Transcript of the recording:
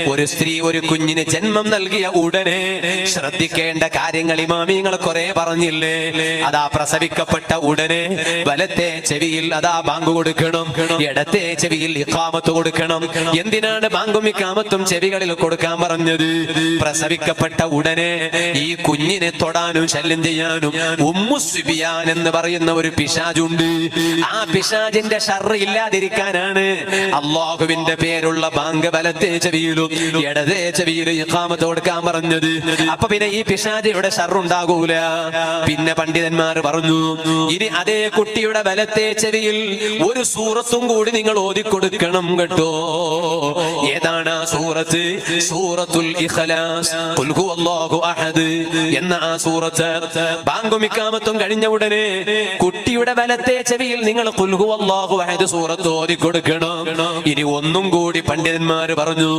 ഒരു സ്ത്രീ ഒരു കുഞ്ഞിന് ജന്മം നൽകിയ ഉടനെ ശ്രദ്ധിക്കേണ്ട കാര്യങ്ങൾ ഇമാമിങ്ങൾ കുറെ പറഞ്ഞില്ലേ? അതാ പ്രസവിക്കപ്പെട്ട ഉടനെ വലത്തെ ചെവിയിൽ അതാ ബാങ്ക് കൊടുക്കണം, ഇടത്തെ ചെവിയിൽ ഇഖാമത്ത് കൊടുക്കണം. എന്തിനാണ് ബാങ്കും ഇഖാമത്തും ചെവികളിൽ കൊടുക്കാൻ പറഞ്ഞത്? പ്രസവിക്കപ്പെട്ട ഉടനെ ഈ കുഞ്ഞിനെ തൊടാനും ശല്യം ചെയ്യാനും ഉമ്മു സുബിയാൻ എന്ന് പറയുന്ന ഒരു പിശാചുണ്ട്. ആ പിശാചിന്റെ ഷർറ് ഇല്ലാതിരിക്കാനാണ് അല്ലാഹുവിന്റെ പേരുള്ള ബാങ്ക് വലത്തെ ചെവിയിലും ഇടതേ ചെവിയിൽ ഇഖാമത്ത് കൊടുക്കാൻ പറഞ്ഞത്. അപ്പൊ പിന്നെ ഈ പിശാചിയുടെ ഷർറുണ്ടാകൂല. പിന്നെ പണ്ഡിതന്മാർ പറഞ്ഞു, ഇനി അതേ കുട്ടിയുടെ വലത്തെ ചെവിയിൽ ഒരു സൂറത്തും കൂടി നിങ്ങൾ ഓതിക്കൊടുക്കണം കേട്ടോ. ഏതാണ് ആ സൂറത്ത്? സൂറത്തുൽ ഇഖ്ലാസ്, ഖുൽ ഹുവല്ലാഹു അഹദ് എന്ന ആ സൂറത്ത്. ബാങ്കും ഇഖാമത്തും കഴിഞ്ഞ ഉടനെ കുട്ടിയുടെ വലത്തെ ചെവിയിൽ നിങ്ങൾ ഖുൽ ഹുവല്ലാഹു അഹദ് സൂറത്ത് ഓതിക്കൊടുക്കണം. ഇനി ഒന്നും കൂടി പണ്ഡിതന്മാർ പറഞ്ഞു,